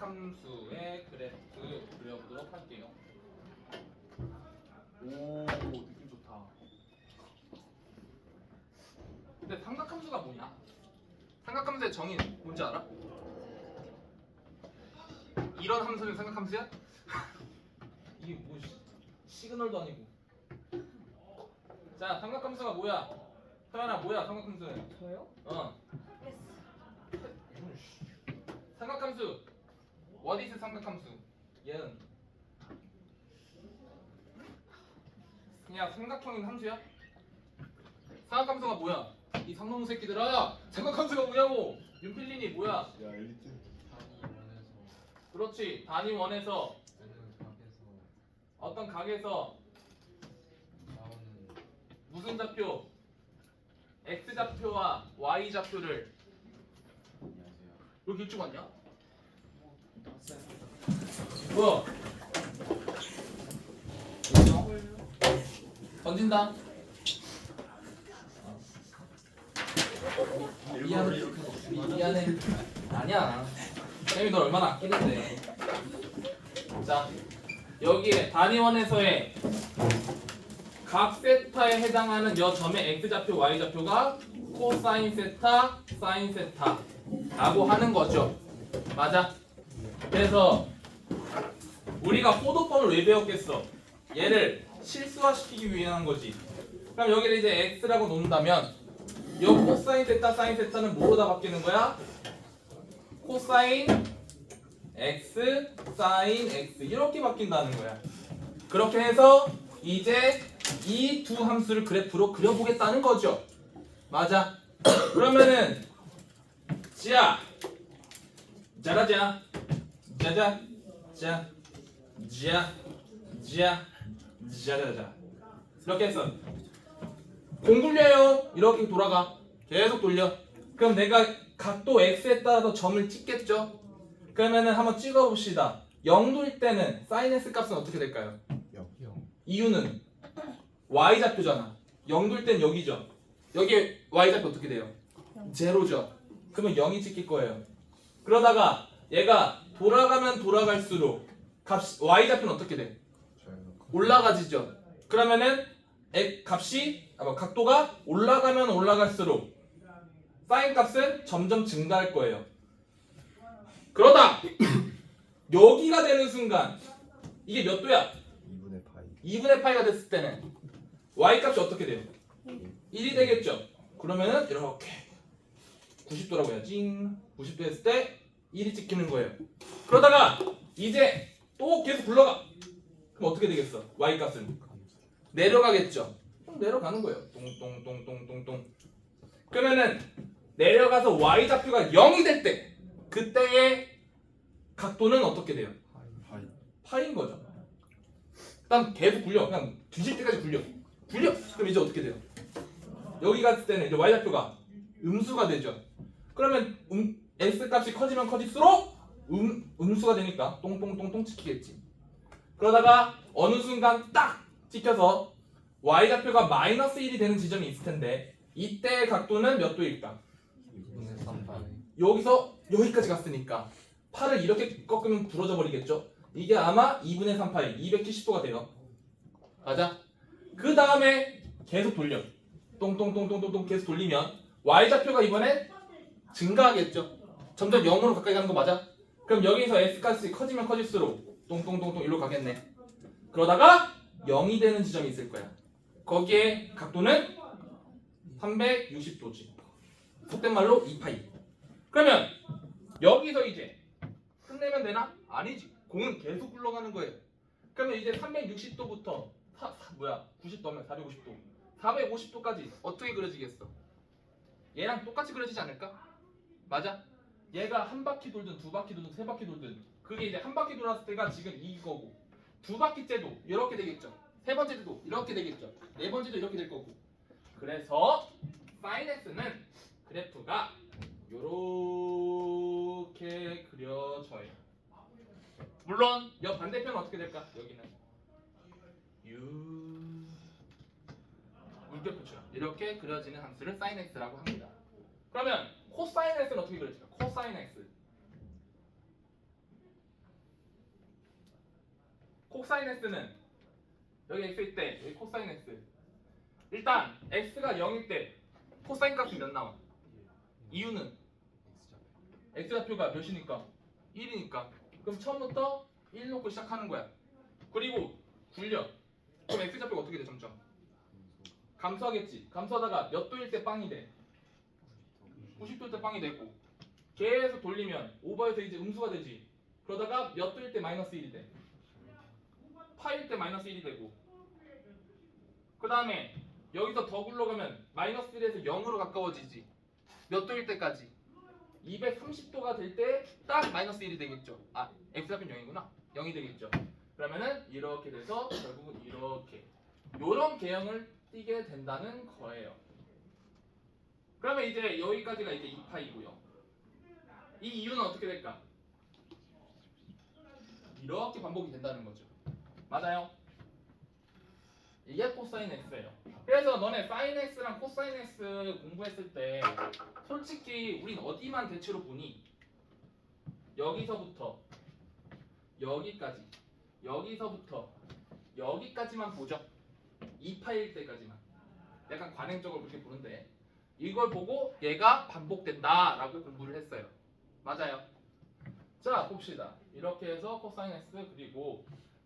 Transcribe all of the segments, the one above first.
삼각함수의 그래프 그려보도록 할게요. 오, 느낌 좋다. 근데 삼각함수가 뭐냐? 삼각함수의 정의 뭔지 알아? 이런 함수는 삼각함수야? 이게 뭐 시그널도 아니고. 자, 삼각함수가 뭐야? 서연아, 뭐야 삼각함수는? 저요? 삼각함수. What is 삼각함수? 얘는 그냥 삼각형인 함수야? 삼각함수가 뭐야? 이 상놈 새끼들아! 삼각함수가 뭐냐고! 윤필린이 뭐야? 야 엘리트. 그렇지. 단위 원에서 어떤 각에서 나오는 무슨 좌표? x 좌표와 y 좌표를 안녕하세요. 왜 이렇게 일찍 왔냐? 뭐야? 던진다. 미안해. 아니야. 쌤이 널 얼마나 아끼는데. 자, 여기에 단위원에서의 각 세타에 해당하는 여 점의 x 좌표, y 좌표가 코사인 세타, 사인 세타라고 하는 거죠. 맞아? 그래서 우리가 호도법을 왜 배웠겠어? 얘를 실수화시키기 위한 거지. 그럼 여기를 이제 x라고 놓는다면 요 코사인 세타, 사인 세타는 뭐로 다 바뀌는 거야? 코사인 x, 사인 x 이렇게 바뀐다는 거야. 그렇게 해서 이제 이 두 함수를 그래프로 그려보겠다는 거죠. 맞아. 그러면은 자, 자라자, 자자, 자, 자자자 이렇게 해서 공 굴려요. 이렇게 돌아가. 계속 돌려. 그럼 내가 각도 x에 따라서 점을 찍겠죠. 그러면은 한번 찍어봅시다. 0도일 때는 사인 x 값은 어떻게 될까요? 이유는 y 좌표잖아. 0도일 땐 여기죠. 여기 y 좌표 어떻게 돼요? 제로죠. 그러면 0이 찍힐 거예요. 그러다가 얘가 돌아가면 돌아갈수록 y 좌표는 어떻게 돼? 올라가지죠. 그러면은 각도가 올라가면 올라갈수록 사인 값은 점점 증가할 거예요. 그러다 여기가 되는 순간 이게 몇 도야? 2분의 파이. 2분의 파이가 됐을 때는 y 값이 어떻게 돼요? 1이 되겠죠. 그러면은 이렇게 90도라고 해야지. 90도 했을 때 1이 찍히는 거예요. 그러다가 이제 또 계속 굴러가. 그럼 어떻게 되겠어? y 값은 내려가겠죠. 그럼 내려가는 거예요. 똥똥똥똥똥똥. 그러면은 내려가서 y 좌표가 0이 될 때 그때의 각도는 어떻게 돼요? 파이. 파인 거죠. 일단 계속 굴려. 그냥 뒤질 때까지 굴려. 그럼 이제 어떻게 돼요? 여기 갔을 때는 이제 y 좌표가 음수가 되죠. 그러면 x 값이 커지면 커질수록 음수가 되니까 똥똥똥똥 찍히겠지. 그러다가 어느 순간 딱 찍혀서 y 좌표가 마이너스 1이 되는 지점이 있을 텐데 이때의 각도는 몇 도일까? 2분의 3파이. 여기서 여기까지 갔으니까 팔을 이렇게 꺾으면 부러져 버리겠죠. 이게 아마 2분의 3파이 270도가 돼요. 맞아? 그 다음에 계속 돌려. 똥똥똥똥똥똥 계속 돌리면 y 좌표가 이번에 증가하겠죠. 점점 0으로 가까이 가는 거 맞아? 그럼 여기서 s 값이 커지면 커질수록 똥똥똥똥 일로 가겠네. 그러다가 0이 되는 지점이 있을 거야. 거기에 각도는 360도지. 속된 말로 2파이. 그러면 여기서 이제 끝내면 되나? 아니지. 공은 계속 굴러가는 거예요. 그러면 이제 360도부터 90도면 450도 450도까지 어떻게 그려지겠어? 얘랑 똑같이 그려지지 않을까? 맞아? 얘가 한 바퀴 돌든 두 바퀴 돌든 세 바퀴 돌든 그게 이제 한 바퀴 돌았을 때가 지금 이거고 두 바퀴째도 이렇게 되겠죠. 세 번째도 이렇게 되겠죠. 네 번째도 이렇게 될 거고. 그래서 sin x는 그래프가 요렇게 그려져요. 물론 여 반대편은 어떻게 될까? 여기는 물결표처럼 이렇게 그려지는 함수를 sin x라고 합니다. 그러면 코사인 x는 어떻게 그려질까? 코사인 x 코사인 S는 여기 X일 때 여기 코사인 S. 일단 X가 0일 때 코사인 값이 몇 나와? 이유는 X좌표가 몇이니까? 1이니까. 그럼 처음부터 1 놓고 시작하는 거야. 그리고 굴려. 그럼 X좌표가 어떻게 돼 점점? 감소하겠지. 감소하다가 몇 도일 때 빵이 돼? 90도일 때 빵이 되고 계속 돌리면 오버해서 이제 음수가 되지. 그러다가 몇 도일 때 마이너스 1이 돼? 파일 때 마이너스 1이 되고 그 다음에 여기서 더 굴러가면 마이너스 1에서 0으로 가까워지지. 몇 도일 때까지? 230도가 될 때 딱 마이너스 1이 되겠죠. 아, X좌표는 0이구나. 0이 되겠죠. 그러면은 이렇게 돼서 결국은 이렇게 요런 개형을 띠게 된다는 거예요. 그러면 이제 여기까지가 이제 2파이고요. 이 이유는 어떻게 될까? 이렇게 반복이 된다는 거죠. 맞아요? 이게 코사인 X예요. 그래서 너네 사인 X랑 코사인 X 공부했을 때 솔직히 우린 어디만 대체로 보니? 여기서부터 여기까지, 여기서부터 여기까지만 보죠. 2파일 때까지만. 약간 관행적으로 그렇게 보는데 이걸 보고 얘가 반복된다라고 공부를 했어요. 맞아요? 자 봅시다. 이렇게 해서 코사인 X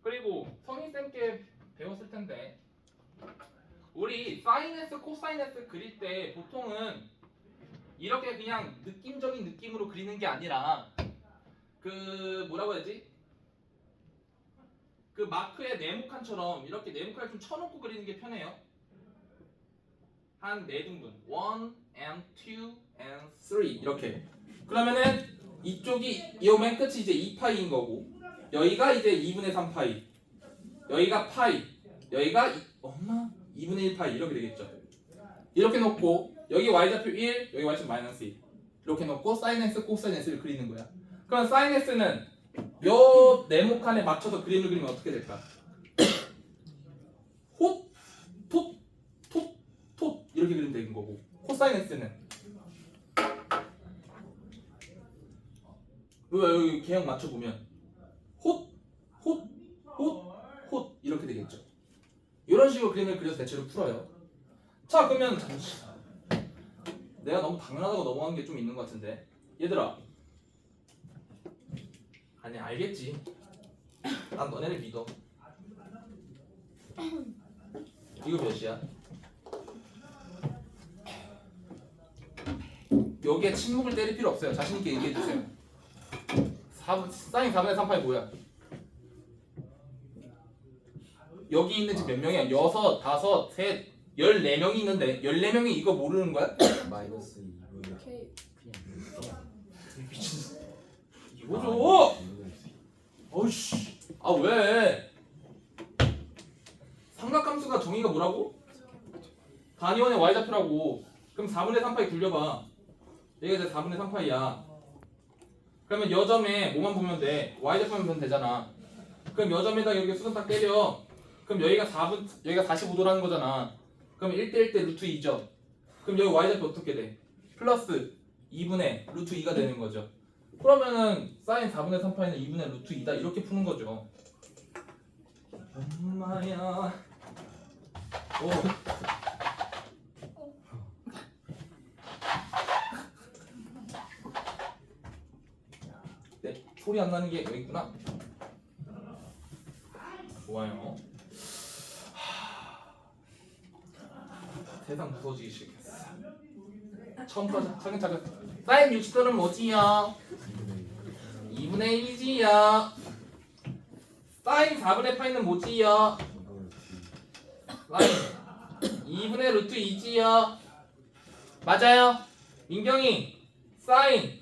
그리고 성인쌤께 배웠을 텐데 우리 사인 S, 코사인 S 그릴 때 보통은 이렇게 그냥 느낌적인 느낌으로 그리는 게 아니라 그 뭐라고 해야지? 그 마크의 네모칸처럼 이렇게 네모칸을 좀 쳐놓고 그리는 게 편해요. 한 4등분 1 and 2 and 3 이렇게. 그러면은 이쪽이 이 맨 끝이 이제 2파이인 거고 여기가 이제 2분의 3파이 여기가 파이 여기가 엄마 2분의 1파이 이렇게 되겠죠. 이렇게 놓고 여기 y좌표 1 여기 y좌표 마이너스 1 이렇게 놓고 사인 S 코사인 S를 그리는 거야. 그럼 사인 S는 요 네모칸에 맞춰서 그림을 그리면 어떻게 될까? 톳, 톳, 톳, 톳 이렇게 그리면 되는 거고 코사인 S는 여기 개형 맞춰보면 톳, 톳, 톳, 톳 이렇게 되겠죠. 이런 식으로 그림을 그려서 대체로 풀어요. 자 그러면 잠시 내가 너무 당연하다고 넘어간 게 좀 있는 것 같은데 얘들아 아니 알겠지. 난 너네를 믿어. 이거 몇이야? 여기에 침묵을 때릴 필요 없어요. 자신있게 얘기해주세요. 사인 4분의 3파이 뭐야? 여기 있는 집 몇 명이야? 6, 5, 셋 14명이 있는데 14명이 이거 모르는 거야? 마이너스 2분의 K 미친 이거 줘! 어이씨 아 왜? 삼각함수가 정의가 뭐라고? 단위원의 y좌표라고. 그럼 4분의 3파이 굴려봐. 얘가 이제 4분의 3파이야. 그러면 여점에 뭐만 보면 돼? y좌표만 보면 되잖아. 그럼 여점에다 여기 수선 딱 때려. 그럼 여기가 45도라는 거잖아. 그럼 1대1 대 루트 2죠. 그럼 여기 y좌표 어떻게 돼? 플러스 2분의 루트 2가 되는 거죠. 그러면은 사인 4분의 3파이는 2분의 루트 2다 이렇게 푸는 거죠. 엄마야. 오. 네, 소리 안 나는 게 여기 있구나. 좋아요. 세상 무서워지기 시작했어. 처음부터 차근차근. 사인 60도는 뭐지요? 2분의 1이지요. 사인 4분의 파이는 뭐지요? 사인 2분의 루트 2지요. 맞아요. 민경이 사인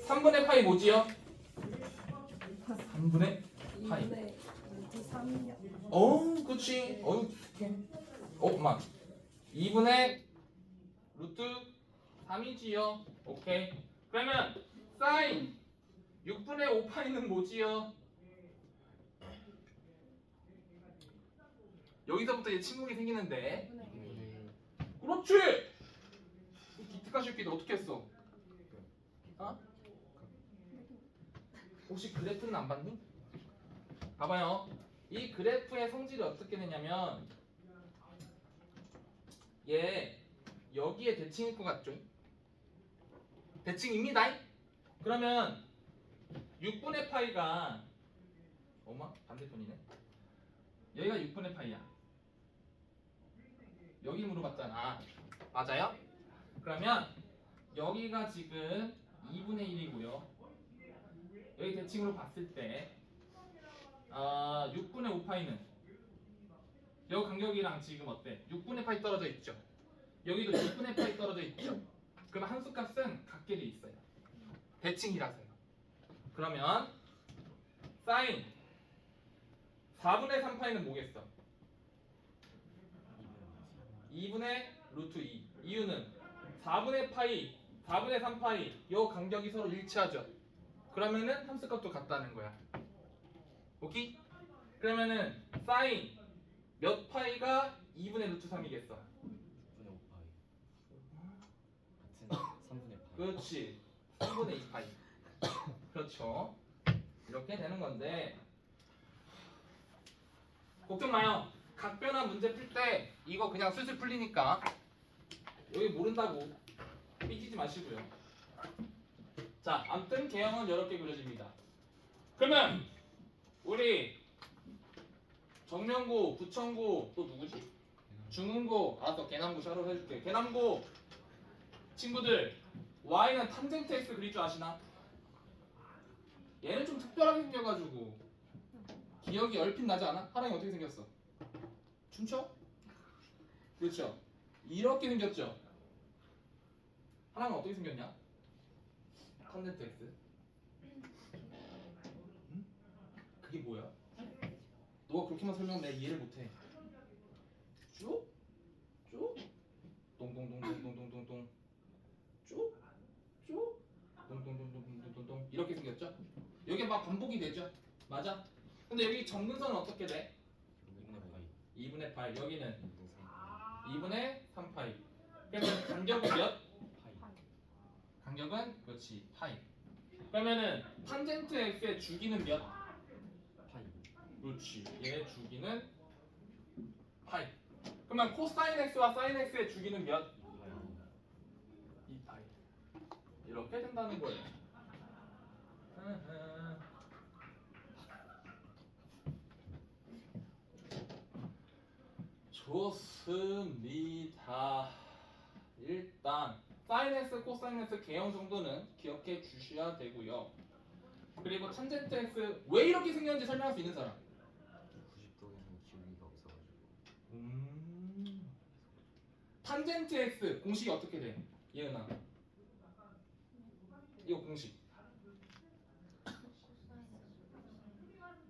3분의 파이 뭐지요? 3분의 파이. 2분의 루트 3이요. 그치. 어떡해. 엄마. 2분의 루트 3이지요. 오케이. 그러면 사인 6분의 5파이는 뭐지요? 여기서부터 이제 침묵이 생기는데. 2분의 그렇지. 기특한 새끼들 어떻게 했어? 어? 혹시 그래프는 안 봤니? 봐봐요. 이 그래프의 성질이 어떻게 되냐면 얘 여기에 대칭일 것 같죠? 대칭입니다. 그러면 6분의 파이가 어마? 반대편이네. 여기가 6분의 파이야. 여기 물어봤잖아. 맞아요? 그러면 여기가 지금 2분의 1이고요. 여기 대칭으로 봤을 때 6분의 5파이는 여기 간격이랑 지금 어때? 6분의 파이 떨어져 있죠? 여기도 6분의 파이 떨어져 있죠? 그럼 함수값은 같게 돼 있어요. 대칭이라서요. 그러면 사인 4분의 3파이는 뭐겠어? 2분의 루트 2. 이유는 4분의 파이, 4분의 3파이 요 간격이 서로 일치하죠. 그러면은 함수값도 같다는 거야. 오케이? 그러면은 사인 몇 파이가 2분의 루트 3이겠어? 6분의 5파이 같은 3분의 파이. 그렇지. 3분의 2파이. 그렇죠. 이렇게 되는 건데 걱정 마요. 각변화 문제 풀 때 이거 그냥 슬슬 풀리니까 여기 모른다고 삐지지 마시고요. 자, 아무튼 개형은 이렇게 그려집니다. 그러면 우리 정명고, 부천고 또 누구지? 중흥고, 알았어. 개남고 샤로 해줄게. 개남고 친구들 y는 탄젠트 x 그릴 줄 아시나? 얘는 좀 특별하게 생겨가지고 기억이 얼핏 나지 않아? 하랑이 어떻게 생겼어? 춤춰? 그렇죠? 이렇게 생겼죠? 하랑은 어떻게 생겼냐? 탄젠트 x. 응? 그게 뭐야? 너가 그렇게만 설명하면 내가 이해를 못해. 쭉? 쭉? 동동동동동동동동 쭉? 쭉? 동동동동동동동 이렇게 생겼죠? 여기 막 반복이 되죠? 맞아? 근데 여기 정근선은 어떻게 돼? 2분의 8 여기는 2분의 3파이 그러면 간격은 몇? 간격은 그렇지 파이 그러면은 탄젠트 x의 주기는 몇? 파이. 그렇지 얘 주기는 파이 그러면 코사인 x와 사인 x의 주기는 몇? 2파이 이렇게 된다는 거예요. 좋습니다. 일단 사인 x, 코사인 x 개형 정도는 기억해 주셔야 되고요. 그리고 탄젠트 x 왜 이렇게 생겼는지 설명할 수 있는 사람. 90도에서는 기울기가 없어가지고. 탄젠트 x 공식이 어떻게 돼? 예은아. 이거 공식.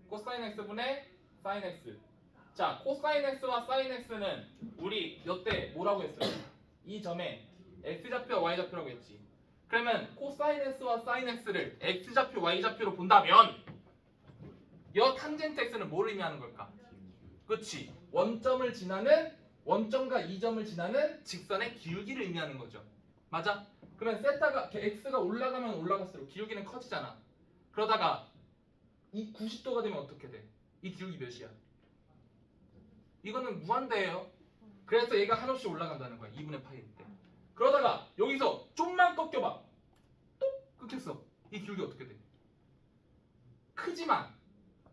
코사인 x분의 사인 x. 자, 코사인 x와 사인 x는 우리 이때 뭐라고 했어요? 이 점에 x좌표, y좌표라고 했지. 그러면 코사인 x와 사인 x를 x좌표, y좌표로 본다면 이 탄젠트 x는 뭘 의미하는 걸까? 그렇지. 원점을 지나는 원점과 이 점을 지나는 직선의 기울기를 의미하는 거죠. 맞아? 그러면 세타가 x가 올라가면 올라갈수록 기울기는 커지잖아. 그러다가 이 90도가 되면 어떻게 돼? 이 기울기 몇이야? 이거는 무한대예요. 그래서 얘가 한없이 올라간다는 거야. 2분의 파이 때. 그러다가 여기서 좀만 꺾여봐. 또 끊겼어. 이 기울기 어떻게 돼? 크지만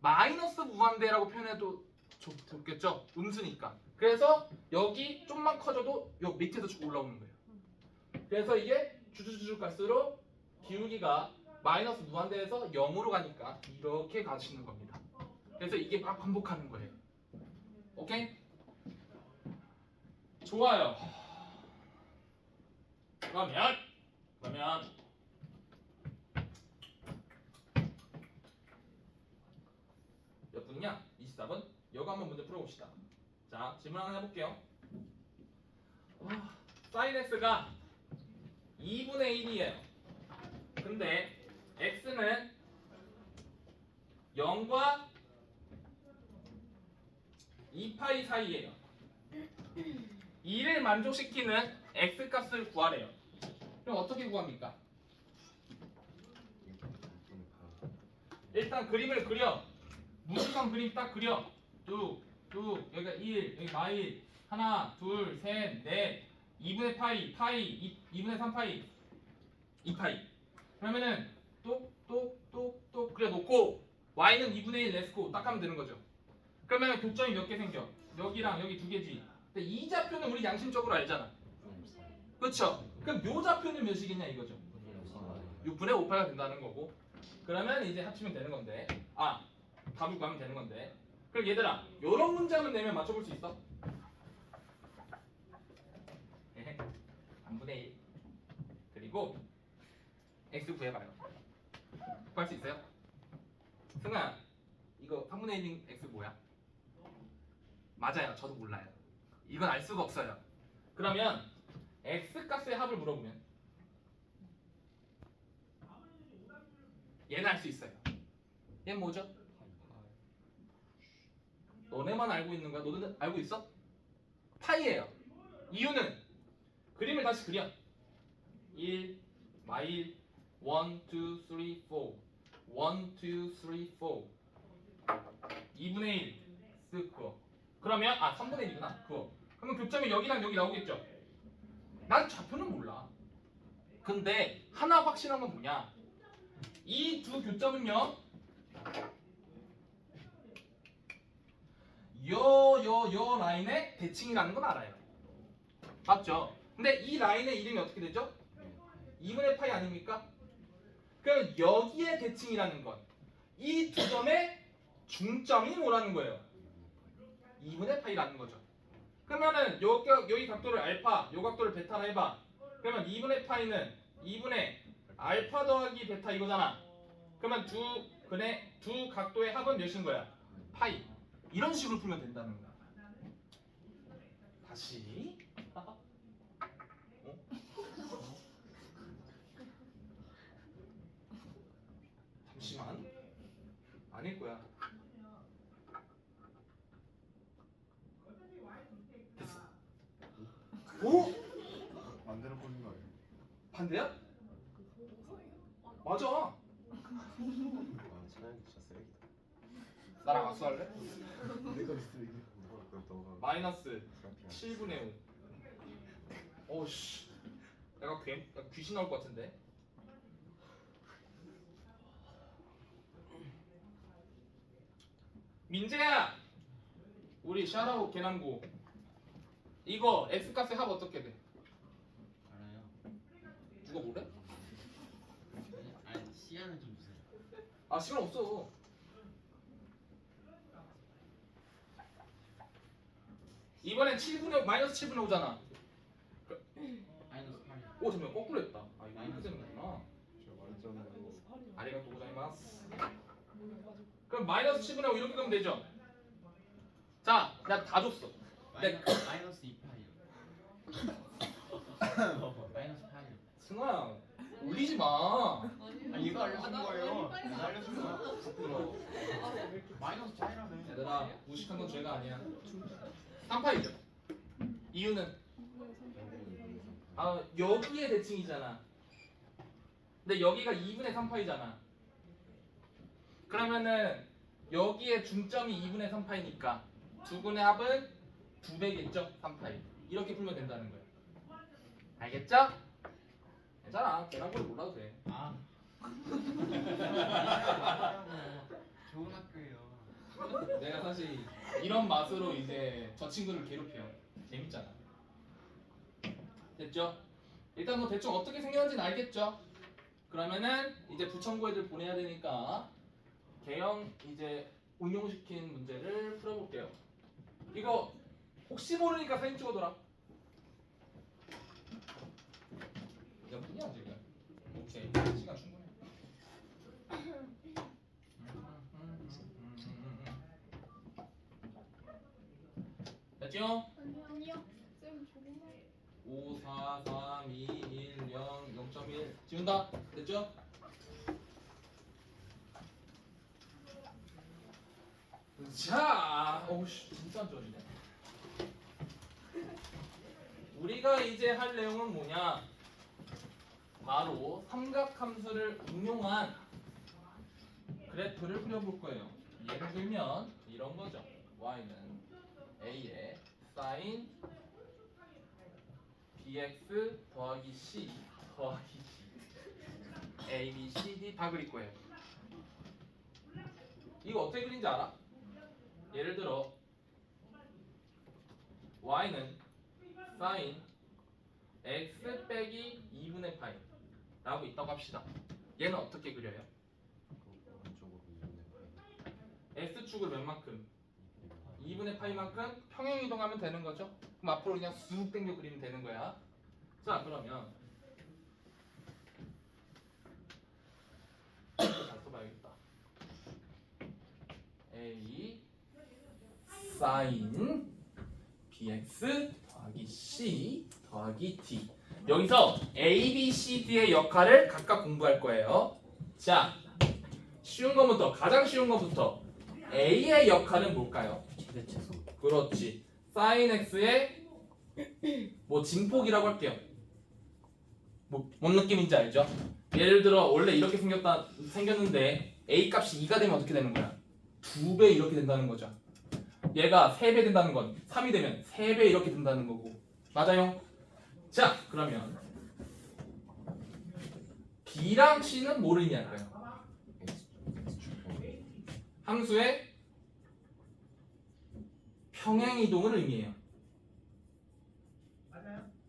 마이너스 무한대라고 표현해도 좋겠죠? 음수니까. 그래서 여기 좀만 커져도 여 밑에서 쭉 올라오는 거예요. 그래서 이게 주주주주 갈수록 기울기가 마이너스 무한대에서 0으로 가니까 이렇게 가시는 겁니다. 그래서 이게 막 반복하는 거예요. 오케이? 좋아요. 그러면 몇 분이냐? 24분? 이거 한번 문제 풀어봅시다. 자, 질문 하나 해볼게요. 사인 x가 2분의 1이에요. 근데 x는 0과 2파이 사이에요. 2를 만족시키는 x 값을 구하래요. 그럼 어떻게 구합니까? 일단 그림을 그려. 무지성 그림 딱 그려. 뚝뚝 여기가 1 여기 마일 하나 둘셋넷 2분의 파이 2분의 3파이 2파이 그러면은 똑똑똑똑 그려 놓고 y는 2분의 1 렛츠고 딱 하면 되는 거죠. 그러면 교점이 몇 개 생겨? 여기랑 여기 두 개지. 근데 이 좌표는 우리 양심적으로 알잖아. 그렇죠? 그럼 요 좌표는 몇이겠냐 이거죠. 6분의 5파이가 된다는 거고. 그러면 이제 합치면 되는 건데. 아, 답을 구하면 되는 건데. 그럼 얘들아, 요런 문장을 내면 맞춰볼 수 있어? 3분의 1 그리고 x 구해봐요. 구할 수 있어요? 승아, 이거 3분의 1인 x 뭐야? 맞아요. 저도 몰라요. 이건 알 수가 없어요. 그러면 x 값의 합을 물어보면 얘는 알 수 있어요. 얘는 뭐죠? 너네만 알고 있는 거야? 너네는 알고 있어? 파이예요. 이유는 그림을 다시 그려. 1, 마일, 1, 2, 3, 4 1, 2, 3, 4 2분의 1 쓱 그어. 그러면 3분의 1이구나. 그어. 그러면 교점이 여기랑 여기 나오겠죠? 난 좌표는 몰라. 근데 하나 확실한 건 뭐냐? 이 두 교점은요. 요 라인의 대칭이라는 건 알아요. 맞죠? 근데 이 라인의 이름이 어떻게 되죠? 2분의 파이 아닙니까? 그럼 여기에 대칭이라는 건 이 두 점의 중점이 뭐라는 거예요? 2분의 파이라는 거죠. 그러면은 여기 각도를 알파, 요 각도를 베타라 해봐. 그러면 2분의 파이는 2분의 알파 더하기 베타 이거잖아. 그러면 두 각도의 합은 몇인 거야? 파이. 이런 식으로 풀면 된다는 거야. 다시. 잠시만. 아닐 거야. 됐어. 오? 반대로 보는 거 아니에요? 반대야? 맞아. 아, 차라리 진짜 쓰레기다. 나랑 악수할래? 내가 쓰레기. 그럼 너가 마이너스 생각해. 7분의 5. 어우씨. 내가 귀신 나올 것 같은데. 민재야! 우리 샤라우 계란고. 이거 x 값의 합 어떻게 돼? 알아요. 누가 뭐래? 아니 시간을 좀 주세요. 시간 없어. 이번엔 7분의 마이너스 7분의 5잖아. 마이너스 8. 오 잠깐만 거꾸로 했다. 이거 이렇게 되는 거구나. 제가 말했잖아요. 아리가또 고자이마스. 그럼 마이너스 7분의 5 이렇게 가면 되죠? 자, 내가 다 줬어. 마이너스 2파이요. 마이너스 8이요. 승아야, 울리지 마. 아니 이거 알려준 거예요. 이거 알려준 거야. 부끄러워. 마이너스 8이라며. 얘들아, 무식한 건 죄가 아니야. 3파이죠. 이유는 여기에 대칭이잖아. 근데 여기가 2분의 3파이잖아. 그러면은 여기에 중점이 2분의 3파이니까 두 분의 합은 2배겠죠? 3파이. 이렇게 풀면 된다는 거예요. 알겠죠? 괜찮아. 계란골을 몰라도 돼. 아. 좋은 학교예요. 내가 사실 이런 맛으로 이제 저 친구를 괴롭혀요. 재밌잖아. 됐죠? 일단 뭐 대충 어떻게 생겼는지는 알겠죠? 그러면은 이제 부천고 애들 보내야 되니까 개형 이제 응용시킨 문제를 풀어볼게요. 이거 혹시 모르니까 사진 찍어둬라. 몇 분이야 지금? 오케이, 시간 충분해. 됐죠? 아니요. 쌤 조금만. 5, 4, 3, 2, 1, 0, 0.1 지운다. 됐죠? 자, 오우씨 진짜 안 좋아지네. 우리가 이제 할 내용은 뭐냐? 바로 삼각함수를 응용한 그래프를 그려볼 거예요. 예를 들면 이런 거죠. y는 a의 sin bx 더하기 c 더하기 d a, b, c, d 다 그릴 거예요. 이거 어떻게 그린지 알아? 예를 들어 y는 sin x 빼기 2분의 파이 라고 있다고 합시다. 얘는 어떻게 그려요? 오른쪽으로 2분의 x축을 웬만큼? 2분의 파이만큼 평행 이동하면 되는 거죠. 그럼 앞으로 그냥 쑥 당겨 그리면 되는 거야. 자 그러면 잘 써봐야겠다. a sin bx 더하기 c 더하기 d. 여기서 a, b, c, d의 역할을 각각 공부할 거예요. 자 쉬운 거부터 가장 쉬운 거부터 a의 역할은 뭘까요? 최대치수. 그렇지. sin x의 뭐 증폭이라고 할게요. 뭔 느낌인지 알죠? 예를 들어 원래 이렇게 생겼는데 a 값이 2가 되면 어떻게 되는 거야? 2배 이렇게 된다는 거죠. 얘가 3배 된다는 건 3이 되면 3배 이렇게 된다는 거고. 맞아요? 자 그러면 b랑 c는 뭘 의미할까요? 함수의 평행 이동을 의미해요.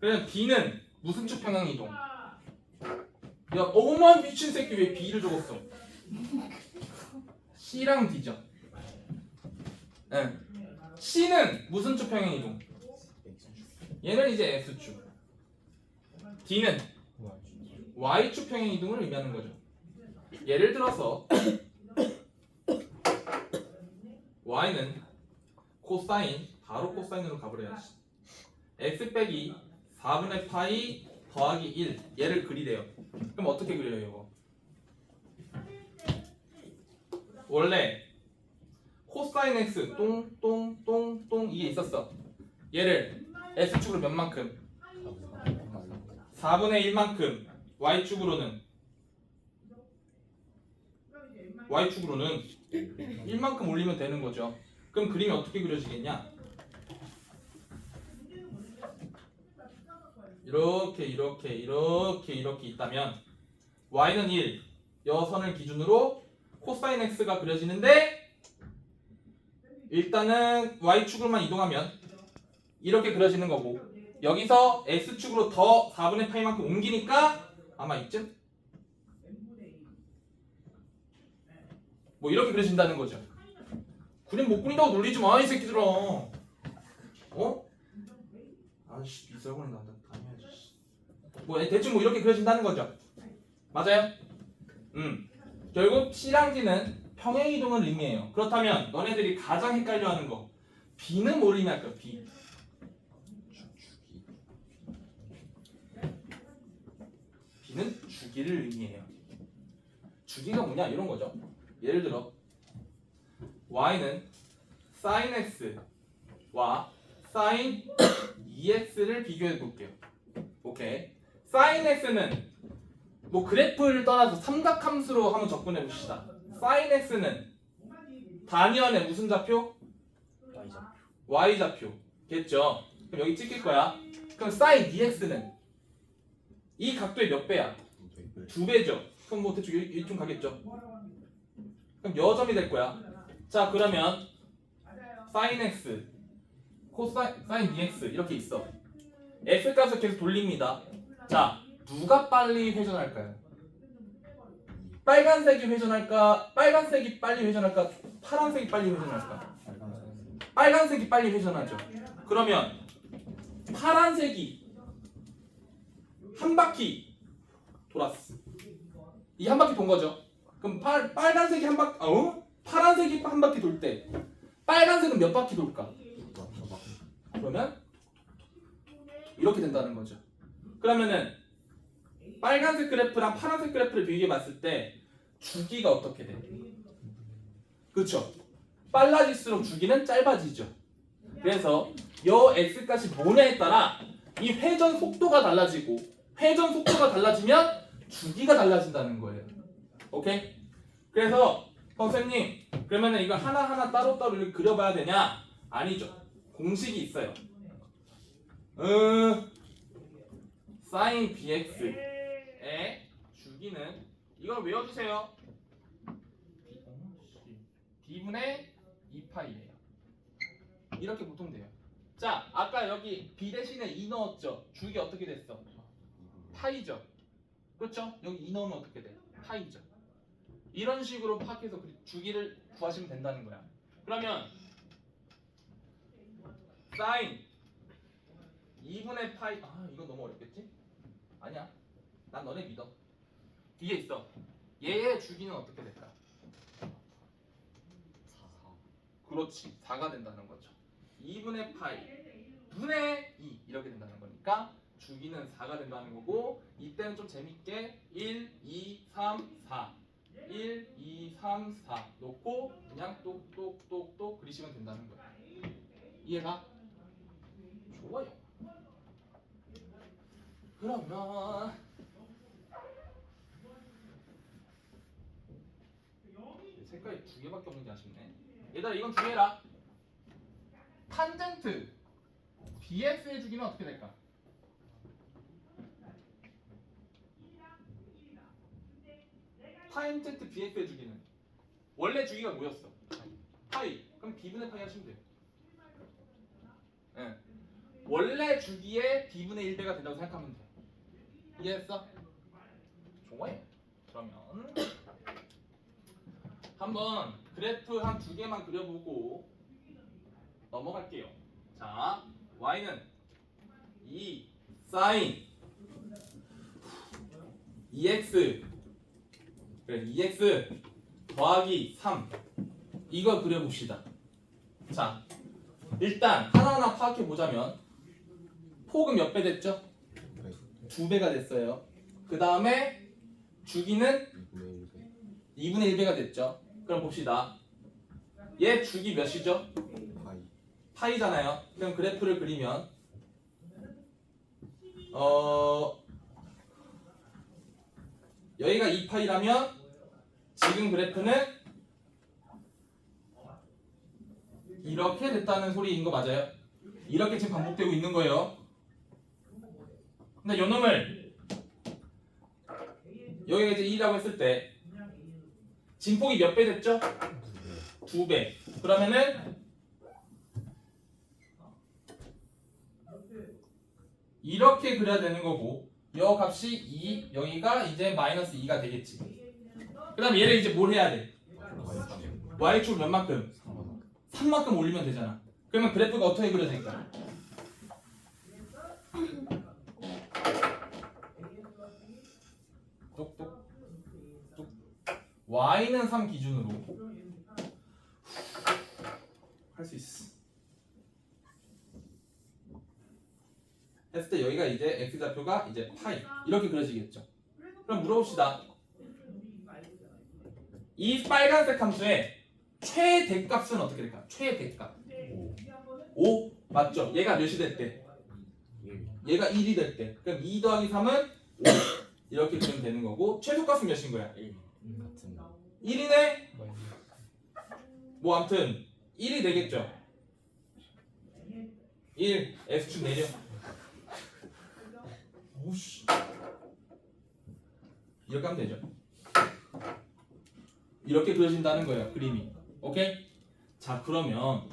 그러면 b는 무슨 축 평행 이동? 야 어머한 미친 새끼 왜 b를 적었어? c랑 d죠. 응. c는 무슨 축 평행 이동? 얘는 이제 x축. d는 y축 평행 이동을 의미하는 거죠. 예를 들어서 y는 코사인, 바로 코사인으로 가버려야지. x 빼기 4분의 파이 더하기 1 얘를 그리래요. 그럼 어떻게 그려요 이거? 원래 코사인 x 똥똥똥똥 이게 있었어. 얘를 x축으로 몇 만큼? 4분의 1만큼 y축으로는 1만큼 올리면 되는 거죠. 그럼 그림이 어떻게 그려지겠냐? 이렇게 있다면 y는 1, 여선을 기준으로 코사인 x가 그려지는데 일단은 y축으로만 이동하면 이렇게 그려지는 거고 여기서 x축으로 더 4분의 파이만큼 옮기니까 아마 이쯤? 뭐 이렇게 그려진다는 거죠. 그림 못 그린다고 놀리지 마 이 새끼들아. 어? 아씨 미술학원에 나한테 다녀야지. 뭐 대충 뭐 이렇게 그려진다는 거죠. 맞아요? 결국 C랑 D는 평행 이동을 의미해요. 그렇다면 너네들이 가장 헷갈려하는 거 B는 뭘 의미할까? B. B는 주기를 의미해요. 주기가 뭐냐 이런 거죠. 예를 들어 y는 sin x와 sin 2x를 비교해 볼게요. 오케이. sin x는 뭐 그래프를 떠나서 삼각함수로 한번 접근해 봅시다. sin x는 단위원의 무슨 좌표? y 좌표겠죠. 그럼 여기 찍힐 거야. 그럼 sin 2x는 이 각도의 몇 배야? 2배죠. 그럼 뭐 대충 이쯤 가겠죠. 그럼 여점이 될 거야. 자 그러면 sin x, sin dx 이렇게 있어. x 값을 계속 돌립니다. 자 누가 빨리 회전할까요? 빨간색이 회전할까? 빨간색이 빨리 회전할까? 파란색이 빨리 회전할까? 빨간색이 빨리 회전하죠. 그러면 파란색이 한 바퀴 돌았어. 이 한 바퀴 돈 거죠. 그럼 빨간색이 한 바퀴, 파란색이 한 바퀴 돌 때 빨간색은 몇 바퀴 돌까? 그러면 이렇게 된다는 거죠. 그러면은 빨간색 그래프랑 파란색 그래프를 비교해 봤을 때 주기가 어떻게 돼? 그렇죠? 빨라질수록 주기는 짧아지죠. 그래서 요 x값이 뭐냐에 따라 이 회전 속도가 달라지고 회전 속도가 달라지면 주기가 달라진다는 거예요. 오케이? 그래서 선생님 그러면은 이거 하나하나 따로따로 이렇게 그려봐야 되냐? 아니죠. 공식이 있어요. sin bx의 주기는 이걸 외워주세요. d분의 2파이예요. 이렇게 보통 돼요. 자, 아까 여기 b 대신에 2 넣었죠? 주기 어떻게 됐어? 파이죠. 그렇죠? 여기 2 넣으면 어떻게 돼? 파이죠. 이런 식으로 파악해서 주기를 구하시면 된다는 거야. 그러면 sin 2분의 파이 이건 너무 어렵겠지? 아니야. 난 너네 믿어. 뒤에 있어. 얘의 주기는 어떻게 될까? 4 그렇지. 4가 된다는 거죠. 2분의 파이 분의 2 이렇게 된다는 거니까 주기는 4가 된다는 거고 이때는 좀 재밌게 1, 2, 3, 4 1, 2, 3, 4 놓고 그냥 똑똑똑똑 그리시면 된다는 거야. 이해가? 좋아요. 그러면 색깔이 2개밖에 없는 게 아쉽네. 얘들아 이건 2개라. 탄젠트 BF의 주기는 어떻게 될까? 탄젠트 BF의 주기는 원래 주기가 뭐였어? 파이. 그럼 B분의 파이 하시면 돼요. 네. 원래 주기의 B분의 1배가 된다고 생각하면 돼. 이해했어? 좋아요. 그러면 한번 그래프 한 2개만 그려보고 넘어갈게요. 자, y는 2 sin 2x 그래 2x 더하기 3 이거 그려봅시다. 자, 일단 하나하나 파악해보자면 폭은 몇 배 됐죠? 2배가 됐어요. 그 다음에 주기는 2분의 1배가 됐죠. 그럼 봅시다. 얘 주기 몇이죠? 파이잖아요. 그럼 그래프를 그리면 여기가 2파이라면 지금 그래프는 이렇게 됐다는 소리인 거 맞아요? 이렇게 지금 반복되고 있는 거예요. 근데 요 놈을 여기가 이제 2라고 했을 때 진폭이 몇 배 됐죠? 2배. 그러면은 이렇게 그려야 되는 거고 요 값이 2, 여기가 이제 마이너스 2가 되겠지. 그 다음 얘를 이제 뭘 해야 돼? y축 몇 만큼? 3만큼 올리면 되잖아. 그러면 그래프가 어떻게 그려질까? 똑똑 똑 y는 3 기준으로 할 수 있어. 했을 때 여기가 이제 x좌표가 이제 파이 이렇게 그려지겠죠. 그럼 물어봅시다. 이 빨간색 함수의 최대값은 어떻게 될까? 최대값 5 맞죠? 얘가 몇이 될 때? 얘가 1이 될 때. 그럼 2 더하기 3은 5 이렇게 그리면 되는 거고 최소값은 몇인 거야? 1이네? 뭐 아무튼 1이 되겠죠? 1 x축 내려. 오씨 이렇게 하면 되죠. 이렇게 그려진다는 거예요. 그림이. 오케이? 자 그러면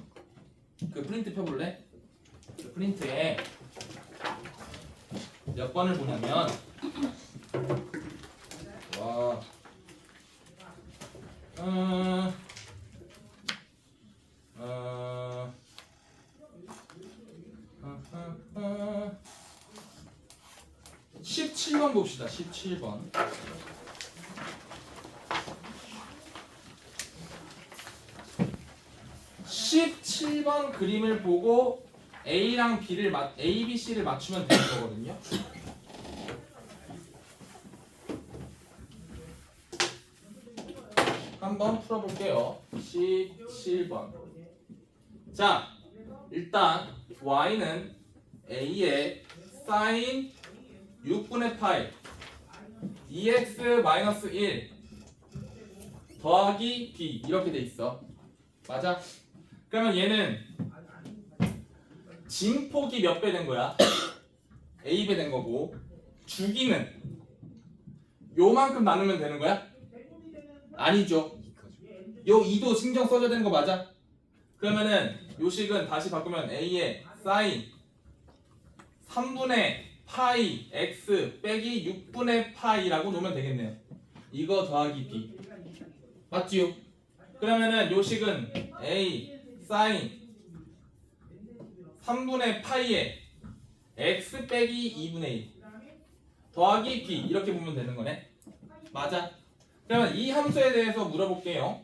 그 프린트 펴볼래? 그 프린트에 몇 번을 보냐면 와 17번 봅시다. 17번. 17번 그림을 보고 A랑 B를 A, B, C를 맞추면 되는 거거든요. 한번 풀어볼게요. 17번. 자, 일단 Y는 A의 sin 6분의 파이 2x-1 더하기 b 이렇게 돼 있어. 맞아? 그러면 얘는 진폭이 몇 배 된 거야? a배 된 거고 주기는 요만큼 나누면 되는 거야? 아니죠. 요 2도 신경 써줘야 되는 거 맞아? 그러면은 요 식은 다시 바꾸면 a의 사인 3분의 파이 x 빼기 6분의 파이라고 놓으면 되겠네요. 이거 더하기 b 맞지요? 그러면은 요 식은 a 사인 3분의 파이에 x 빼기 2분의 1 더하기 b 이렇게 보면 되는 거네. 맞아. 그러면 이 함수에 대해서 물어볼게요.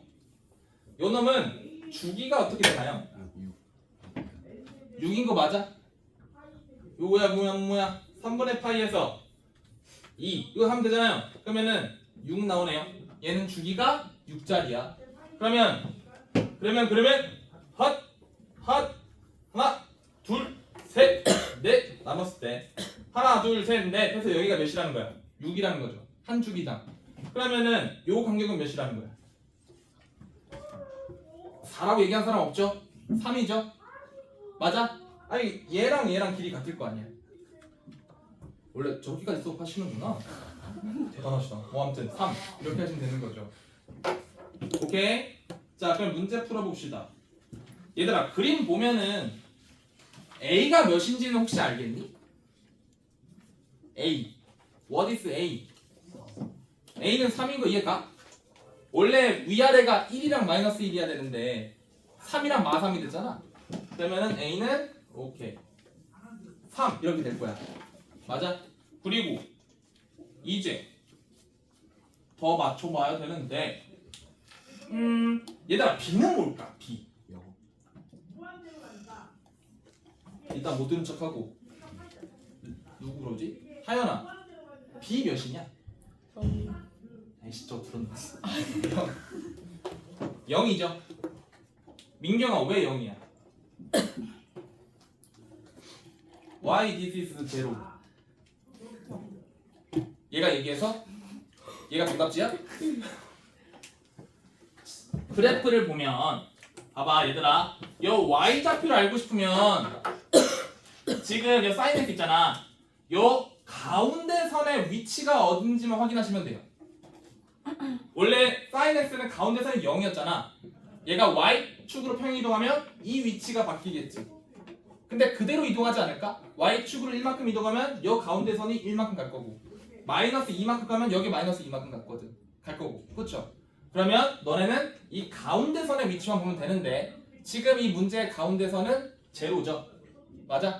요 놈은 주기가 어떻게 되나요? 6인 거 맞아? 요거야 뭐야 3분의 파이에서 2 이거 하면 되잖아요. 그러면은 6 나오네요. 얘는 주기가 6짜리야. 그러면 핫 하나 둘 셋 넷 남았을 때 하나 둘 셋 넷 해서 여기가 몇이라는 거야? 6이라는 거죠. 한 주기당. 그러면은 요 간격은 몇이라는 거야? 4라고 얘기한 사람 없죠? 3이죠? 맞아? 아니 얘랑 길이 같을 거 아니야. 원래 저기까지 수업하시는구나. 대단하시다. 뭐 아무튼 3 이렇게 하시면 되는 거죠. 오케이? 자 그럼 문제 풀어봅시다. 얘들아 그림 보면은 A가 몇인지는 혹시 알겠니? A What is A? A는 3인 거 이해가? 원래 위아래가 1이랑 마이너스 1이어야 되는데 3이랑 마3이 되잖아. 그러면은 A는 오케이 3 이렇게 될 거야. 맞아? 그리고 이제 더 맞춰봐야 되는데 얘들아 B는 뭘까? B 일단 못 들은 척하고 누구 그러지? 하연아 B 몇이냐? 에이씨 저 들었나? 0이죠. 민경아 왜 0이야? Why this is 0? 얘가 얘기해서? 얘가 정답지야? 그래프를 보면 봐봐 얘들아 요 y좌표를 알고 싶으면 지금 요 사인 x 있잖아 요 가운데 선의 위치가 어딘지만 확인하시면 돼요. 원래 사인 x는 가운데 선이 0이었잖아. 얘가 y축으로 평행이동하면 이 위치가 바뀌겠지. 근데 그대로 이동하지 않을까? y축으로 1만큼 이동하면 요 가운데 선이 1만큼 갈 거고 마이너스 2만큼 가면 여기 마이너스 2만큼 갈 거고 그렇죠? 그러면 너네는 이 가운데 선의 위치만 보면 되는데 지금 이 문제의 가운데 선은 제로죠. 맞아?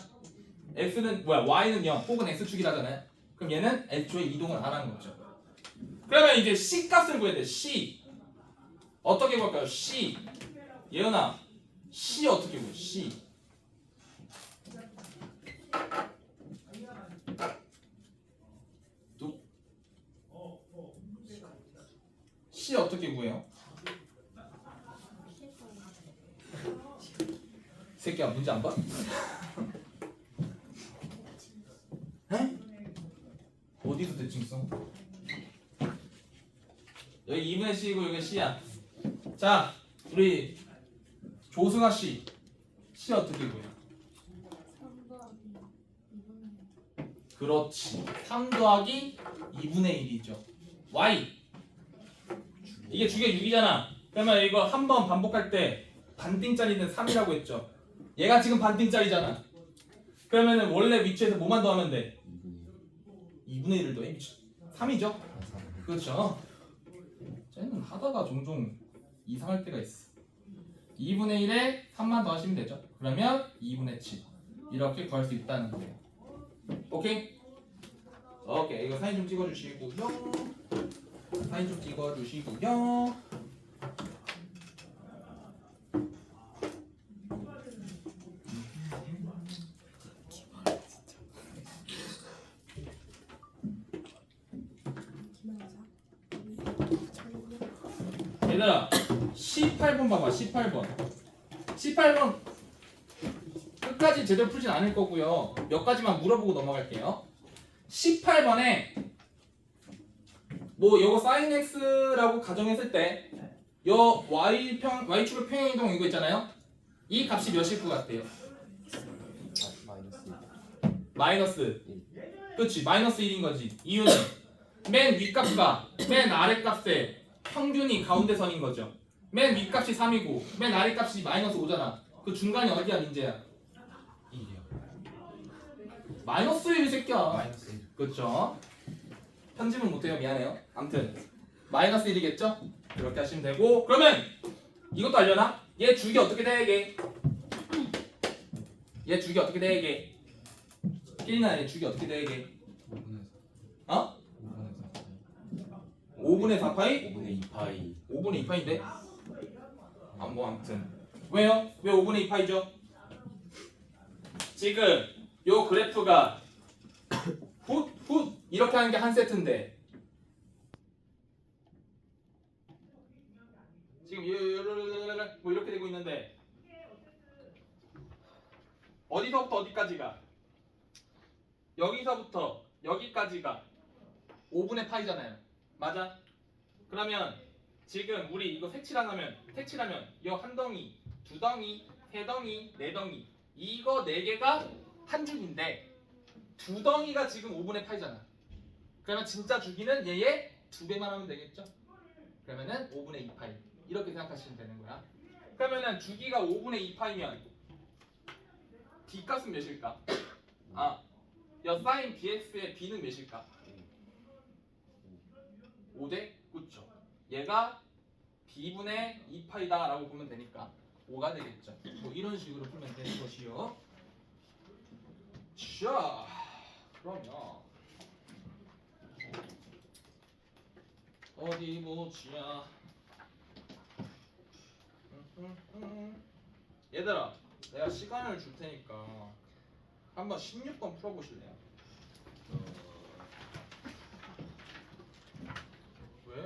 x는 뭐야? y는 0 혹은 x축이라잖아요. 그럼 얘는 애초에 이동을 안 하는 거죠. 그러면 이제 c 값을 구해야 돼. c 어떻게 구할까요? c 예은아 c 어떻게 구해? c C 어떻게 구해요? 새끼야 문제 안 봐? 에? 어디서 대칭 써? 여기 2분의 C고 여기 C야. 자 우리 조승아 씨 C 어떻게 구해요? 3 더하기 2분의 1. 그렇지 3 더하기 2분의 1이죠. Y 이게 주기가 6이잖아. 그러면 이거 한 번 반복할 때 반띵짜리는 3이라고 했죠. 얘가 지금 반띵짜리잖아. 그러면은 원래 위치에서 뭐만 더하면 돼? 2분의 1을 더해? 3이죠? 그렇죠. 쟤는 하다가 종종 이상할 때가 있어. 2분의 1에 3만 더하시면 되죠. 그러면 2분의 7 이렇게 구할 수 있다는 거예요. 오케이? 오케이 이거 사진 좀 찍어주시고요. 사진 좀 찍어주시고요. 얘들아 18번 봐봐. 18번 끝까지 제대로 풀진 않을 거고요. 몇 가지만 물어보고 넘어갈게요. 18번에 뭐 요거 sin x라고 가정했을 때 요 y축의 평행이동 이거 있잖아요. 이 값이 몇일 것 같아요? 마이너스 마이너스. 그렇지. 마이너스 1인 거지. 이유는 맨 윗값과 맨 아랫값의 평균이 가운데 선인 거죠. 맨 윗값이 3이고 맨 아랫값이 마이너스 5잖아. 그 중간이 어디야 민재야? 1이요. 마이너스 1이 새끼야. 마이너스 1. 그렇죠. 편집은 못해요. 미안해요. 아무튼 마이너스 1이겠죠? 이렇게 하시면 되고 그러면 이것도 알려나? 얘 주기 어떻게 돼? 얘 주기 어떻게 돼? 끼리나 얘 주기 어떻게 돼? 5분의 어? 5분의 4파이. 5분의 4파이? 5분의 2파이. 5분의 2파인데? 뭐 아무튼 왜요? 왜 5분의 2파이죠? 지금 요 그래프가 훗 이렇게 하는 게 한 세트인데 지금 뭐 이렇게 되고 있는데 어디서부터 어디까지가? 여기서부터 여기까지가 5분의 파이잖아요. 맞아? 그러면 지금 우리 이거 색칠하면 이 한 덩이, 두 덩이, 세 덩이, 네 덩이 이거 네 개가 한 줄인데 두 덩이가 지금 5분의 파이잖아. 그러면 진짜 주기는 얘의 두 배만 하면 되겠죠? 그러면은 5분의 2파이 이렇게 생각하시면 되는 거야. 그러면은 주기가 5분의 2파이면 D값은 몇일까? 여 사인 BX의 B는 몇일까? 5대 9죠. 얘가 B분의 2파이다 라고 보면 되니까 5가 되겠죠. 뭐 이런 식으로 풀면 되는 것이요. 자, 그러면 어디 보자. 얘들아, 내가 시간을 줄 테니까 한번 16번 풀어보실래요? 왜?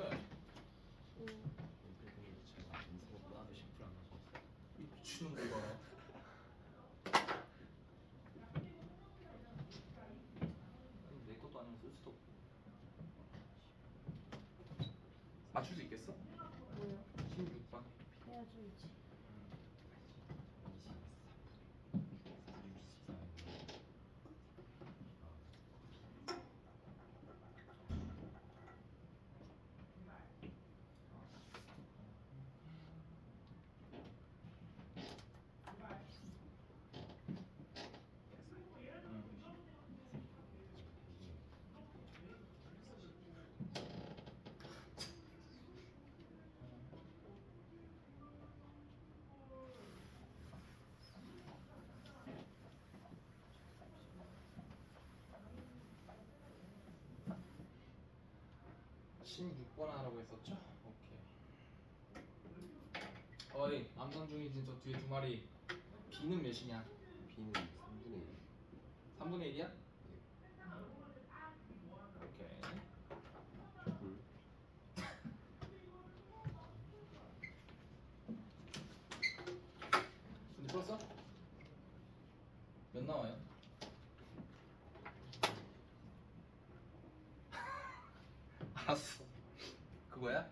제가 인생보다 10% 안 하셨어요. 이 미치는 거 봐. 아니, 내 것도 아니면 쓸 수도 없고. 맞출 수 있겠어? 뭐요? 16번. 해야지. 음. 16번 하라고 했었죠? 오케이. 어이, 남산 중이진 저 뒤에 두 마리. B는 몇이냐? B는 3분의 1. 3분의 1이야? 오케이. 근데 풀었어? 몇 나와요? 알았어. 그거야?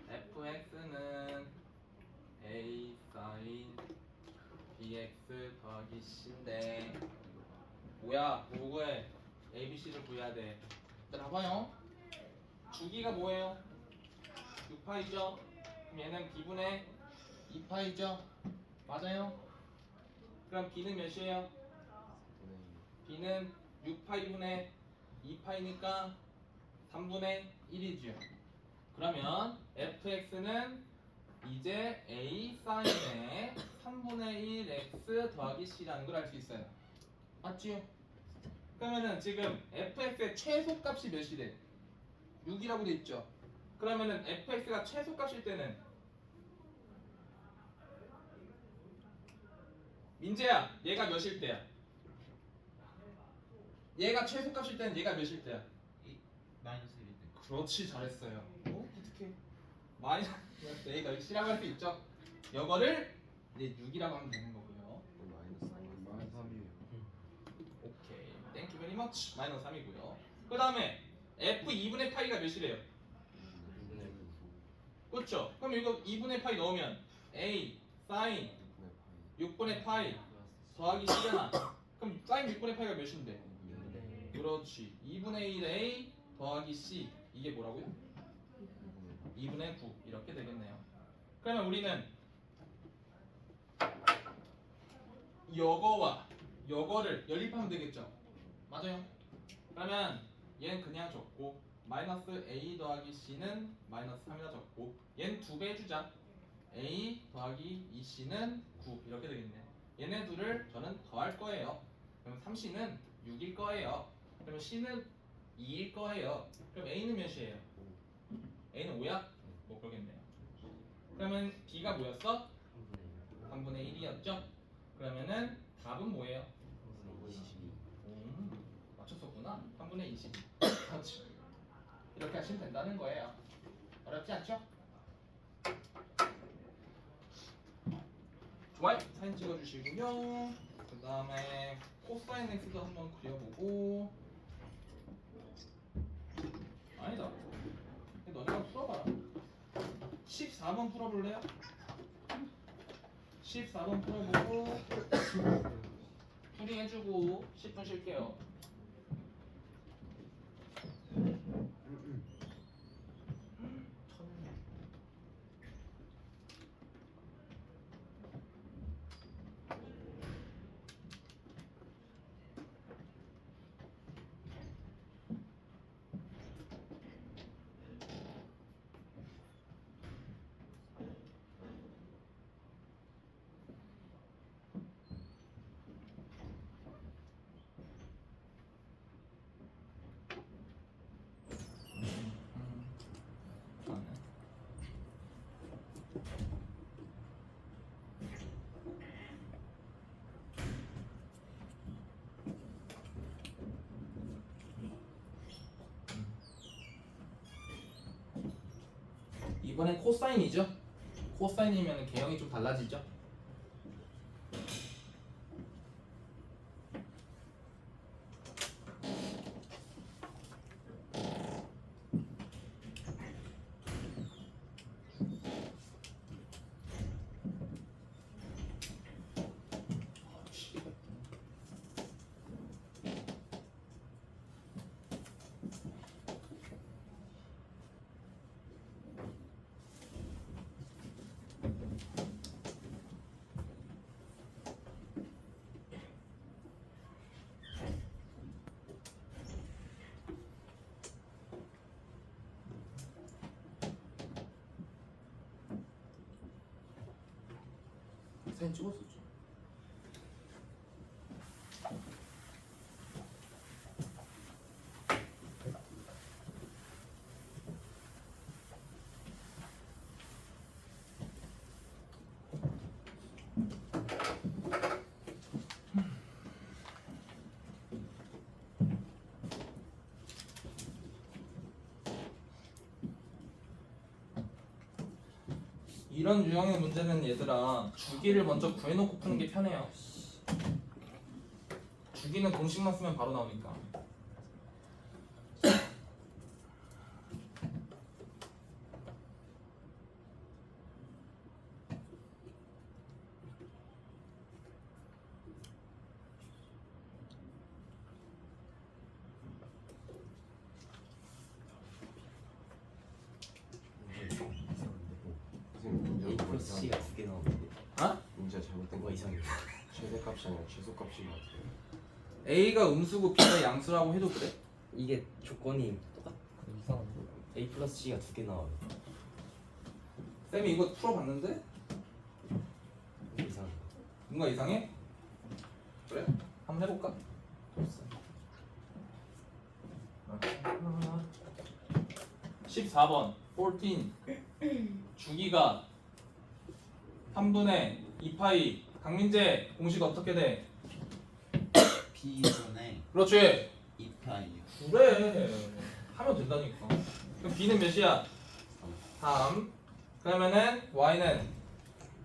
fx는 a sin bx 더하기 c인데 뭐야? 뭐구해? abc를 구해야 돼. 얘들아 봐요. 주기가 뭐예요? 6파이죠? 그럼 얘는 b분의 2파이죠? 맞아요? 그럼 b는 몇이에요? 4분의 1. b는 6파이분의 2파이니까 3분의 1이죠. 그러면 fx는 이제 a 사인의 3분의 1 x 더하기 c라는 걸 알 수 있어요. 맞지요? 그러면은 지금 fx의 최소값이 몇이래? 6이라고 돼 있죠. 그러면은 fx가 최소값일 때는 민재야, 얘가 몇일 때야? 얘가 최소값일 때는 얘가 몇일 때야? 마이너스 1이 돼. 그렇지, 잘했어요. 어떻게 마이너스 A가 X라고 할 수 있죠? 이거를 이제 6이라고 하면 되는 거고요. 마이너스 3이에요. 오케이. 땡큐 베리 머치. 마이너스 3이고요. 그 다음에 f 2분의 파이가 몇이래요? 2분의 9. 그렇죠. 그럼 이거 2분의 파이 넣으면 a 사인 6분의 파이 더하기 c잖아. 그럼 사인 6분의 파이가 몇인데? 그렇지. 2분의 1a 더하기 c 이게 뭐라고요? 2분의 9 이렇게 되겠네요. 그러면 우리는 여거와 여거를 연립하면 되겠죠? 맞아요. 그러면 얘는 그냥 적고 마이너스 a 더하기 c는 마이너스 3이라 적고 얘는 2배 해주자. a 더하기 2c는 9 이렇게 되겠네요. 얘네 둘을 저는 더할 거예요. 그럼 3c는 6일 거예요. 그러면 c는 2일 거예요. 그럼 a는 몇이에요? a는 5야? 뭐 그러겠네요. 그러면 b가 뭐였어? 3분의 1이었죠? 그러면은 답은 뭐예요? 맞췄었구나. 3분의 22. 그렇지. 이렇게 하시면 된다는 거예요. 어렵지 않죠? 좋아요. 사진 찍어주시고요. 그 다음에 코사인 x도 한번 그려보고. 아니다. 너네가 풀어봐라. 14번 풀어볼래요? 14번 풀어보고 풀이 해주고 10분 쉴게요. 이번엔 코사인이죠? 코사인이면 개형이 좀 달라지죠? 사진 찍었었죠. 이런 유형의 문제는 얘들아 주기를 먼저 구해놓고 푸는 게 편해요. 주기는 공식만 쓰면 바로 나오니까. A 플러스 C가 2개 나오는데 어? 문제가 잘못된 거 이상해요. 최대값이 아니라 최소값인 것 같아요. A가 음수고 B가 양수라고 해도 그래? 이게 조건이 똑같. 이상한데. A 플러스 C가 2개 나와요. 쌤이 이거 풀어봤는데? 이상해. 뭔가 이상해? 그래? 한번 해볼까? 14번 14 주기가 3분의 2파이 강민재 공식 어떻게 돼? B분의 그렇지 2파이요. 그래 하면 된다니까. 그럼 B는 몇이야? 3 그러면은 Y는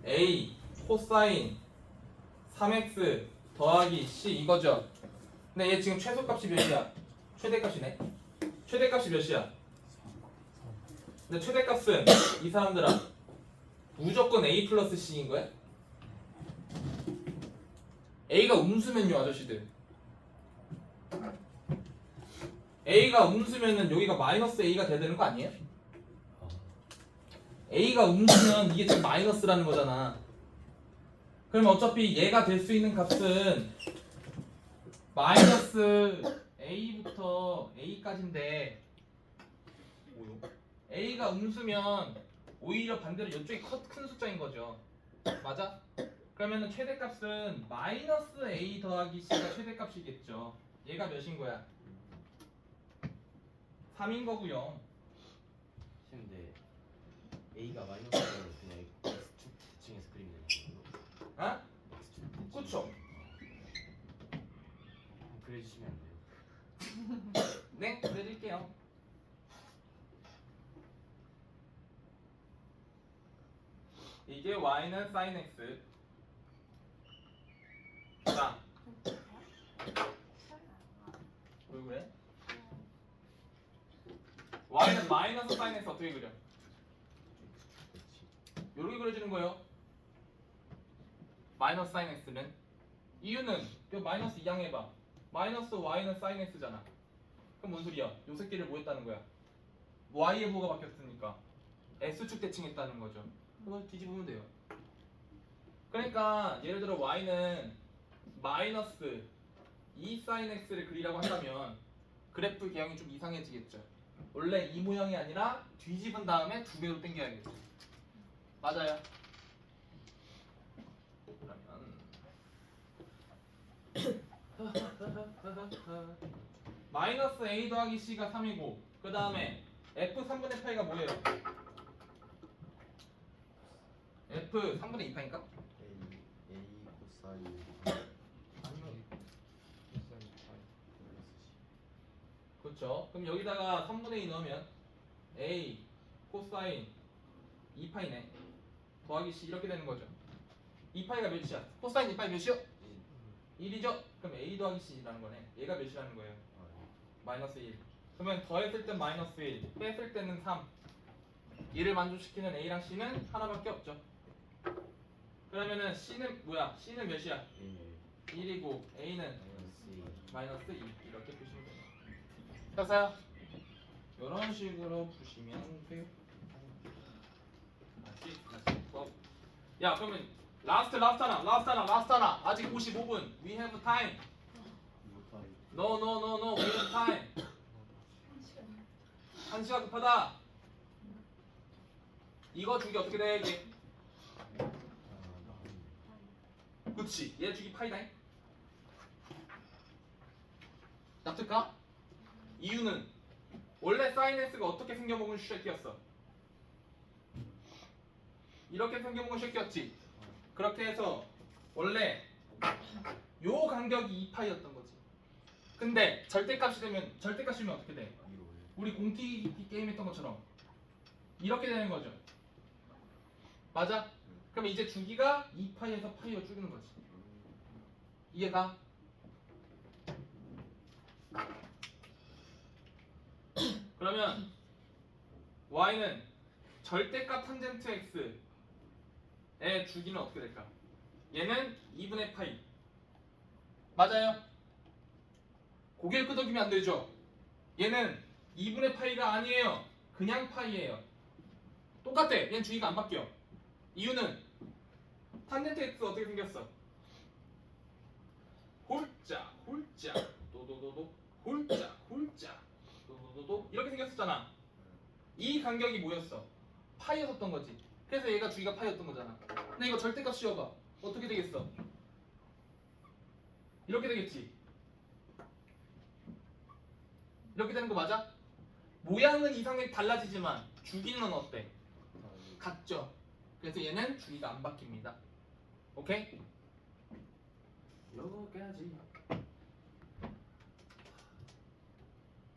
a 코사인 3x 더하기 c 이거죠. 근데 얘 지금 최소값이 몇이야? 최대값이네. 최대값이 몇이야? 근데 최대값은 이 사람들아 무조건 a 플러스 c인 거야? a가 음수면요 아저씨들. a가 음수면은 여기가 마이너스 a가 돼야 되는 거 아니에요? a가 음수면 이게 지금 마이너스라는 거잖아. 그러면 어차피 얘가 될 수 있는 값은 마이너스 a부터 a까지인데 a가 음수면 오히려 반대로 이쪽이 큰 숫자인 거죠. 맞아? 그러면 최대값은 마이너스 a 더하기 c가 최대값이겠죠. 얘가 몇인 거야? 3인 거고요. 근데 A가 마이너스면 그냥 X축 대칭해서 그리면 되는 거. 아? X축 대칭. 그쵸? 그려주시면 안 돼요? 네, 그려드릴게요. 이게 y는 sin x. 자, 왜 그래? y는 마이너스 sin x 어떻게 그려? 이렇게 그려지는 거예요. 마이너스 sin x는 이유는 이 마이너스 2항 해봐. 마이너스 y는 sin x잖아. 그럼 뭔 소리야? 요 새끼를 뭐 했다는 거야? y의 부호가 바뀌었으니까 x축 대칭했다는 거죠. 그거 뒤집으면 돼요. 그러니까 예를 들어 y는 마이너스 2 sin x를 그리라고 한다면 그래프 개형이 좀 이상해지겠죠. 원래 이 모양이 아니라 뒤집은 다음에 두 배로 당겨야겠죠. 맞아요. 그러면 마이너스 a 더하기 c가 3이고 그 다음에 f 3분의 파이가 뭐예요? f 3분의 2파인가? A 코사인 그렇죠. 그럼 여기다가 3분의 2 넣으면 a 코사인 2파이네 더하기 c 이렇게 되는 거죠. 2파이가 몇이야? 코사인 2파이 몇이요? 1이죠? 그럼 a 더하기 c라는 거네. 얘가 몇이라는 거예요? 마이너스 1. 그러면 더했을 땐 마이너스 1, 뺐을 때는 3. 이를 만족시키는 a랑 c는 하나밖에 없죠. 그러면은 c는 뭐야? c는 몇이야? 1이고 a는 마이너스 2 이렇게 푸시면 돼요. 됐어요? 이런 식으로 푸시면 돼요. 야 그러면 라스트 하나 아직 55분. We have time. No, we have time. 1시간 급하다. 이거 주기 어떻게 돼 이게? 그치 얘 주기 파이다잉. 납득가? 이유는 원래 사인 S가 어떻게 생겨먹은 쉐끼였어? 이렇게 생겨먹은 쉐끼였지. 그렇게 해서 원래 요 간격이 2파이였던 거지. 근데 절대값이면 어떻게 돼? 우리 공튀기 게임 했던 것처럼 이렇게 되는 거죠. 맞아? 그럼 이제 주기가 2파이에서 파이로 줄이는 거지. 이해가? 그러면 y는 절대값 탄젠트 x의 주기는 어떻게 될까? 얘는 2분의 파이. 맞아요? 고개를 끄덕이면 안 되죠? 얘는 2분의 파이가 아니에요. 그냥 파이예요. 똑같아. 얘는 주기가 안 바뀌어. 이유는 탄젠트 x 어떻게 생겼어? 홀짝 도도도도 홀짝 도도도도 이렇게 생겼었잖아. 이 간격이 뭐였어? 파이였었던 거지. 그래서 얘가 주기가 파이였던 거잖아. 근데 이거 절대값 씌워봐. 어떻게 되겠어? 이렇게 되겠지. 이렇게 되는 거 맞아? 모양은 이상하게 달라지지만 주기는 어때? 같죠? 그래서 얘는 주기가 안 바뀝니다. 오케이? 여기까지.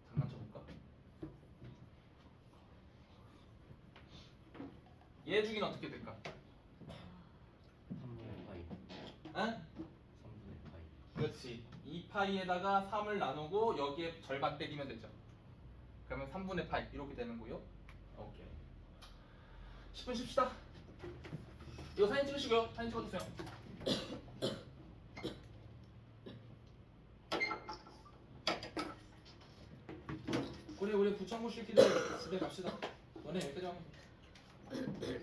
장난쳐볼까? 얘 주기는 어떻게 될까? 응? 3분의 파이. 그렇지. 2파이에다가 3을 나누고 여기에 절반 빼기면 되죠. 그러면 3분의 파이 이렇게 되는 거요. 오케이. 10분 쉽시다. 이거 사진 찍으시고요. 사진 찍어주세요. 우리 부천구 실기들 집에 갑시다. 너네 여기까지 하면 돼.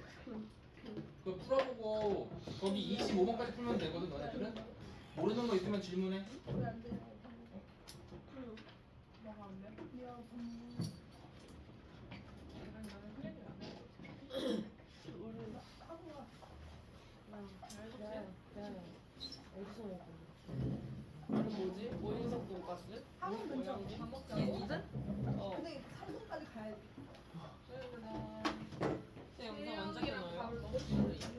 그 풀어보고 거기 25번까지 풀면 되거든. 너네들은 모르는 거 있으면 질문해. 왜안 돼요? 뭐가 안 돼? 우리 하고가 어디서 먹어? 뭐지? 오인석 돈가스? 학원 근처 밥 먹자고? 이든? 어. 근데 3분까지 가야 돼. 제 영상 완전 수영이랑 길어요. 밥을 먹을 수도 있는